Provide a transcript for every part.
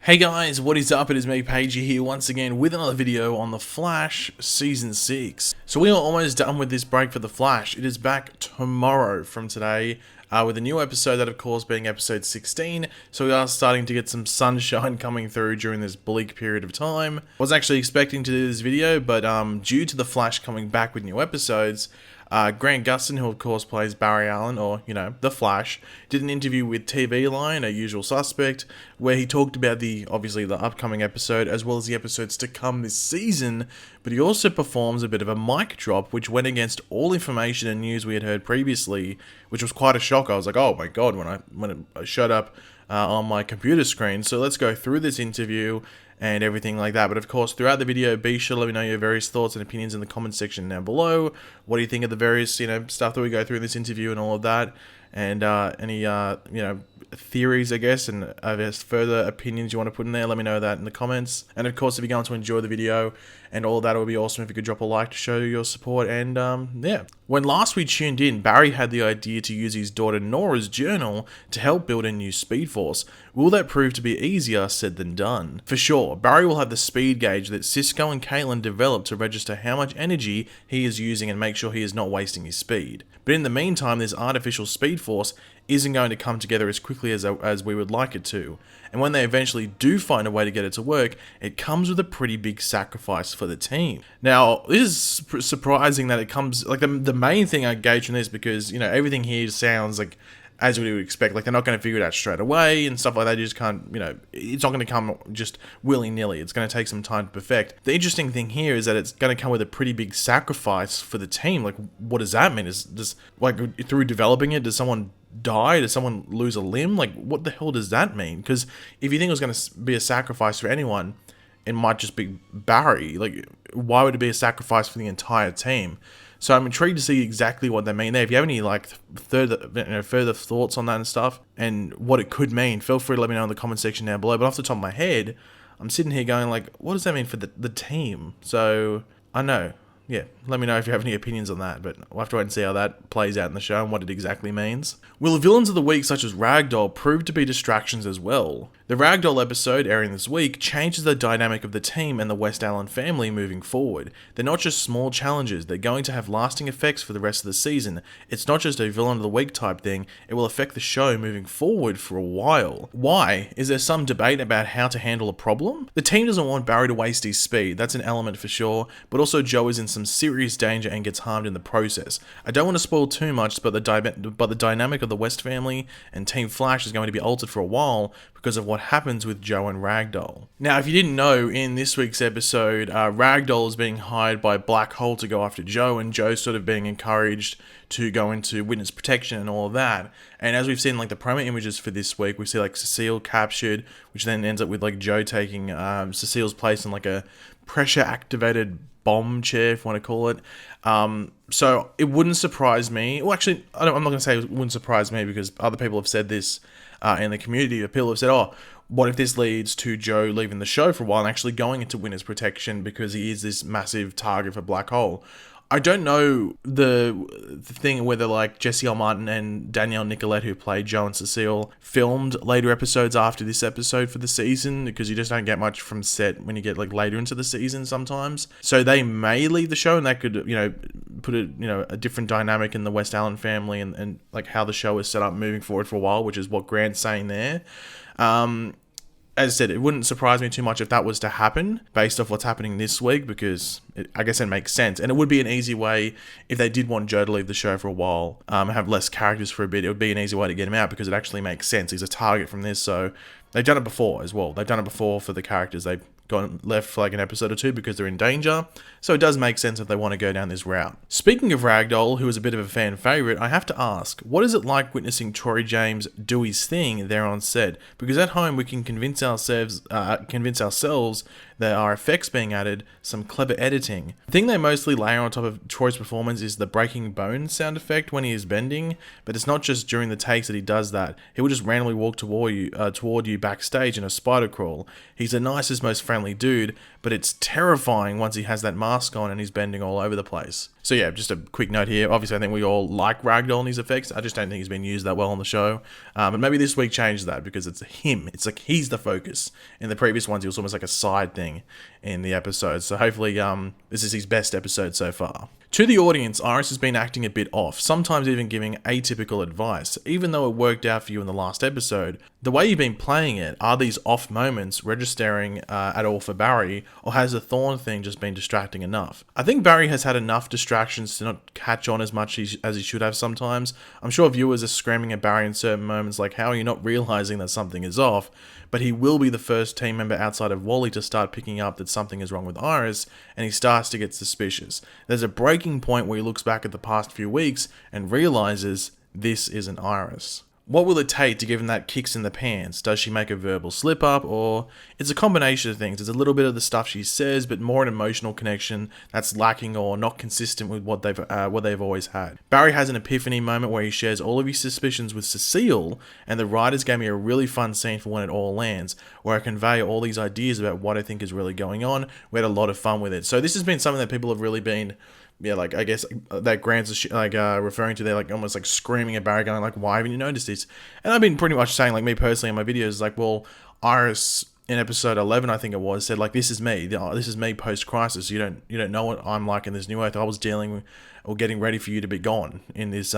Hey guys, what is up? It is me, Pagey here once again with another video on The Flash Season 6. So we are almost done with this break for The Flash. It is back tomorrow from today with a new episode, that of course being episode 16. So we are starting to get some sunshine coming through during this bleak period of time. I was actually expecting to do this video, but due to The Flash coming back with new episodes, Grant Gustin, who of course plays Barry Allen, or, you know, The Flash, did an interview with TV Line, a usual suspect, where he talked about obviously the upcoming episode, as well as the episodes to come this season, but he also performs a bit of a mic drop, which went against all information and news we had heard previously, which was quite a shock. I was like, oh my god, when it showed up on my computer screen. So let's go through this interview and everything like that. But of course, throughout the video, be sure to let me know your various thoughts and opinions in the comment section down below. What do you think of the various, stuff that we go through in this interview and all of that? And any, theories, I guess, and I guess further opinions you want to put in there, let me know that in the comments. And of course, if you're going to enjoy the video and all of that, it would be awesome if you could drop a like to show your support. And yeah. When last we tuned in, Barry had the idea to use his daughter Nora's journal to help build a new Speed Force. Will that prove to be easier said than done? For sure, Barry will have the speed gauge that Cisco and Caitlin developed to register how much energy he is using and make sure he is not wasting his speed. But in the meantime, this artificial Speed Force isn't going to come together as quickly as we would like it to. And when they eventually do find a way to get it to work, it comes with a pretty big sacrifice for the team. Now, this is surprising that it comes, like the main thing I gauge from this, because, everything here sounds like as we would expect, like they're not going to figure it out straight away and stuff like that. You just can't, it's not going to come just willy-nilly. It's going to take some time to perfect. The interesting thing here is that it's going to come with a pretty big sacrifice for the team. Like, what does that mean? Like, through developing it, does someone die? Does someone lose a limb? Like, what the hell does that mean? Because if you think it was going to be a sacrifice for anyone, it might just be Barry. Like, why would it be a sacrifice for the entire team? So I'm intrigued to see exactly what they mean there. If you have any further thoughts on that and stuff, and what it could mean, feel free to let me know in the comment section down below. But off the top of my head, I'm sitting here going like, what does that mean for the team? So I know. Yeah, let me know if you have any opinions on that, but we'll have to wait and see how that plays out in the show and what it exactly means. Will the villains of the week, such as Ragdoll, prove to be distractions as well? The Ragdoll episode, airing this week, changes the dynamic of the team and the West Allen family moving forward. They're not just small challenges, they're going to have lasting effects for the rest of the season. It's not just a villain of the week type thing, it will affect the show moving forward for a while. Why? Is there some debate about how to handle a problem? The team doesn't want Barry to waste his speed, that's an element for sure, but also Joe is in some serious danger and gets harmed in the process. I don't want to spoil too much, but the dynamic of the West family and Team Flash is going to be altered for a while because of what happens with Joe and Ragdoll. Now, if you didn't know, in this week's episode, Ragdoll is being hired by Black Hole to go after Joe, and Joe's sort of being encouraged to go into witness protection and all of that. And as we've seen, like, the promo images for this week, we see, like, Cecile captured, which then ends up with, like, Joe taking Cecile's place in, like, a pressure-activated bomb chair, if you want to call it. So it wouldn't surprise me. Well, actually, I'm not going to say it wouldn't surprise me, because other people have said this in the community. People have said, oh, what if this leads to Joe leaving the show for a while and actually going into witness protection because he is this massive target for Black Hole? I don't know the thing whether, like, Jesse L. Martin and Danielle Nicolette, who played Joe and Cecile, filmed later episodes after this episode for the season, because you just don't get much from set when you get, like, later into the season sometimes. So they may leave the show, and that could, put a different dynamic in the West Allen family and like how the show is set up moving forward for a while, which is what Grant's saying there. As I said, it wouldn't surprise me too much if that was to happen based off what's happening this week, because I guess it makes sense. And it would be an easy way, if they did want Joe to leave the show for a while, have less characters for a bit, it would be an easy way to get him out, because it actually makes sense. He's a target from this, so they've done it before as well. They've done it before for the characters. They've gone left for like an episode or two because they're in danger, so it does make sense if they want to go down this route. Speaking of Ragdoll, who is a bit of a fan favourite, I have to ask, what is it like witnessing Troy James do his thing there on set? Because at home we can convince ourselves there are effects being added, some clever editing. The thing they mostly layer on top of Troy's performance is the breaking bones sound effect when he is bending, but it's not just during the takes that he does that. He will just randomly walk toward you backstage in a spider crawl. He's the nicest, most friendly dude, but it's terrifying once he has that mask on and he's bending all over the place. So yeah, just a quick note here. Obviously, I think we all like Ragdoll and his effects. I just don't think he's been used that well on the show. But maybe this week changes that because it's him. It's like he's the focus. In the previous ones, he was almost like a side thing in the episode. So hopefully, this is his best episode so far. To the audience, Iris has been acting a bit off, sometimes even giving atypical advice. Even though it worked out for you in the last episode, the way you've been playing it, are these off moments registering at all for Barry, or has the Thorn thing just been distracting enough? I think Barry has had enough distractions to not catch on as much as he should have sometimes. I'm sure viewers are screaming at Barry in certain moments like, how are you not realizing that something is off? But he will be the first team member outside of Wally to start picking up that something is wrong with Iris, and he starts to get suspicious. There's a breaking point where he looks back at the past few weeks and realizes this isn't Iris. What will it take to give him that kicks in the pants? Does she make a verbal slip up, or it's a combination of things? It's a little bit of the stuff she says, but more an emotional connection that's lacking or not consistent with what they've always had. Barry has an epiphany moment where he shares all of his suspicions with Cecile, and the writers gave me a really fun scene for when it all lands, where I convey all these ideas about what I think is really going on. We had a lot of fun with it. So this has been something that people have really been, yeah, like, I guess that Grant's referring to, they're like almost like screaming at Barry, going like, why haven't you noticed this? And I've been pretty much saying, like, me personally in my videos, like, well, Iris in episode 11, I think it was, said like, this is me post crisis. You don't know what I'm like in this new earth. I was dealing or getting ready for you to be gone in this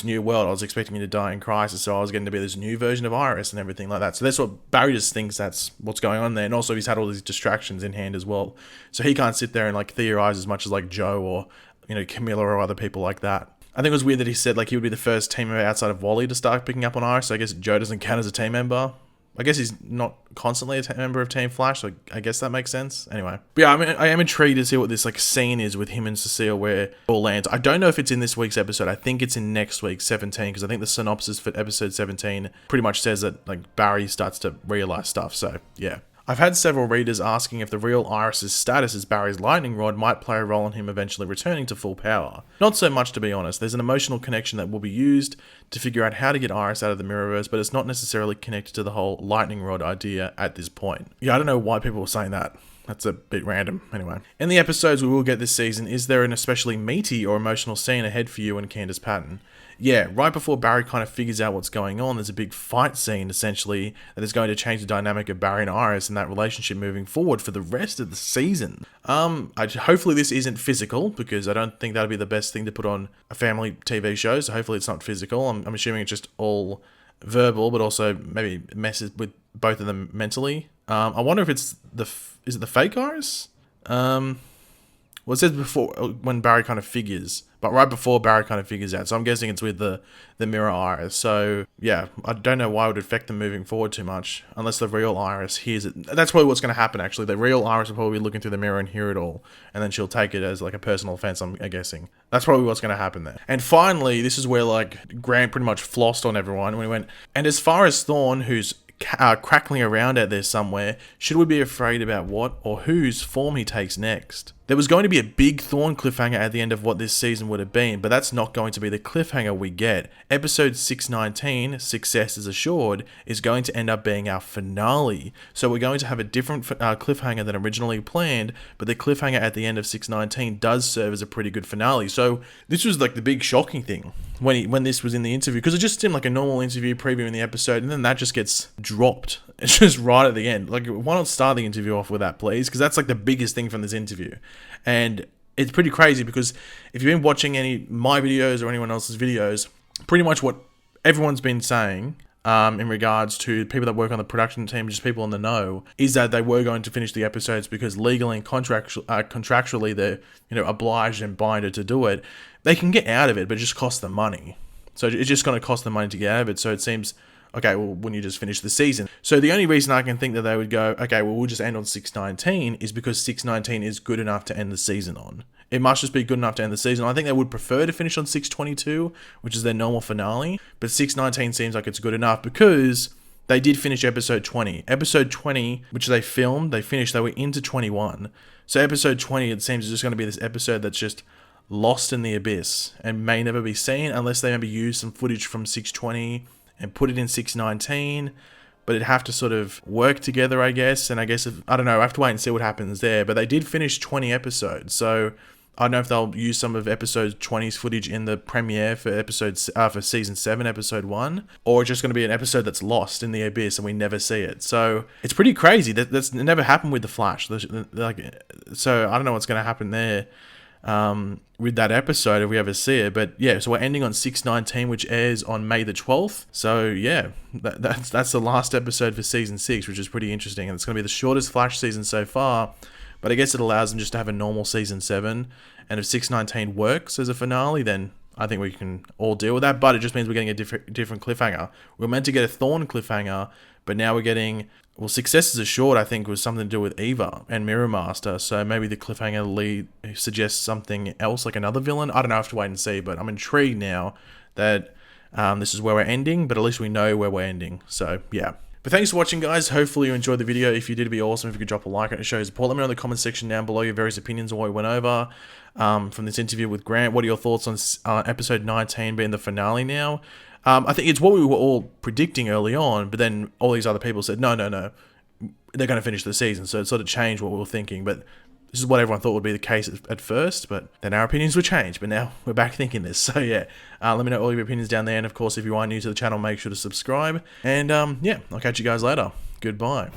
new world. I was expecting you to die in crisis, so I was getting to be this new version of Iris and everything like that. So that's what Barry just thinks that's what's going on there. And also he's had all these distractions in hand as well. So he can't sit there and like theorize as much as like Joe or, you know, Camilla or other people like that. I think it was weird that he said like he would be the first team member outside of Wally to start picking up on Iris. So I guess Joe doesn't count as a team member. I guess he's not constantly a member of Team Flash, so I guess that makes sense. Anyway. But yeah, I am intrigued to see what this like scene is with him and Cecile where it all lands. I don't know if it's in this week's episode. I think it's in next week's 17, because I think the synopsis for episode 17 pretty much says that like Barry starts to realize stuff. So yeah. I've had several readers asking if the real Iris's status as Barry's lightning rod might play a role in him eventually returning to full power. Not so much, to be honest. There's an emotional connection that will be used to figure out how to get Iris out of the Mirrorverse, but it's not necessarily connected to the whole lightning rod idea at this point. Yeah, I don't know why people were saying that. That's a bit random. Anyway. In the episodes we will get this season, is there an especially meaty or emotional scene ahead for you and Candace Patton? Yeah, right before Barry kind of figures out what's going on, there's a big fight scene, essentially, that is going to change the dynamic of Barry and Iris and that relationship moving forward for the rest of the season. Hopefully this isn't physical, because I don't think that'd be the best thing to put on a family TV show, so hopefully it's not physical. I'm assuming it's just all verbal, but also maybe messes with both of them mentally. I wonder if it's is it the fake Iris? Well, it says before, when Barry kind of figures, but right before Barry kind of figures out. So I'm guessing it's with the mirror Iris. So yeah, I don't know why it would affect them moving forward too much, unless the real Iris hears it. That's probably what's going to happen, actually. The real Iris will probably be looking through the mirror and hear it all, and then she'll take it as like a personal offense, I'm guessing. That's probably what's going to happen there. And finally, this is where like Grant pretty much flossed on everyone when he went, and as far as Thorn, who's crackling around out there somewhere, should we be afraid about what or whose form he takes next? There was going to be a big Thorn cliffhanger at the end of what this season would have been, but that's not going to be the cliffhanger we get. Episode 619, Success is Assured, is going to end up being our finale. So we're going to have a different cliffhanger than originally planned, but the cliffhanger at the end of 619 does serve as a pretty good finale. So this was like the big shocking thing when this was in the interview, because it just seemed like a normal interview previewing the episode, and then that just gets dropped. It's just right at the end. Like, why not start the interview off with that, please? Because that's like the biggest thing from this interview. And it's pretty crazy, because if you've been watching any my videos or anyone else's videos, pretty much what everyone's been saying in regards to people that work on the production team, just people in the know, is that they were going to finish the episodes because legally and contractually they're, you know, obliged and binded to do it. They can get out of it, but it just costs them money. So it's just going to cost them money to get out of it. So it seems, okay, well, wouldn't you just finish the season? So the only reason I can think that they would go, okay, well, we'll just end on 619 is because 619 is good enough to end the season on. It must just be good enough to end the season. I think they would prefer to finish on 622, which is their normal finale, but 619 seems like it's good enough because they did finish episode 20. Episode 20, which they filmed, they finished, they were into 21. So episode 20, it seems, is just going to be this episode that's just lost in the abyss and may never be seen unless they maybe use some footage from 620 and put it in 619. but it'd have to sort of work together, I guess. And I guess, I don't know, I have to wait and see what happens there. But they did finish 20 episodes, so I don't know if they'll use some of episode 20's footage in the premiere for for season 7, episode 1, or it's just going to be an episode that's lost in the abyss and we never see it. So it's pretty crazy. That's never happened with the Flash. So I don't know what's going to happen there with that episode if we ever see it. But yeah, so we're ending on 6/19, which airs on May the 12th. So yeah, that's the last episode for season 6, which is pretty interesting, and it's going to be the shortest Flash season so far. But I guess it allows them just to have a normal season 7, and if 6/19 works as a finale, then I think we can all deal with that. But it just means we're getting a different cliffhanger. We were meant to get a Thorn cliffhanger, but now we're getting, well, Successors Assured, I think, was something to do with Eva and Mirror Master. So maybe the cliffhanger suggests something else, like another villain. I don't know, I have to wait and see. But I'm intrigued now that this is where we're ending, but at least we know where we're ending. So yeah. But thanks for watching, guys. Hopefully you enjoyed the video. If you did, it'd be awesome if you could drop a like on it. It shows support. Let me know in the comment section down below your various opinions on what we went over from this interview with Grant. What are your thoughts on episode 19 being the finale now? I think it's what we were all predicting early on, but then all these other people said, no, they're going to finish the season. So it sort of changed what we were thinking. But this is what everyone thought would be the case at first, but then our opinions were changed. But now we're back thinking this. So yeah, let me know all your opinions down there. And of course, if you are new to the channel, make sure to subscribe. And yeah, I'll catch you guys later. Goodbye.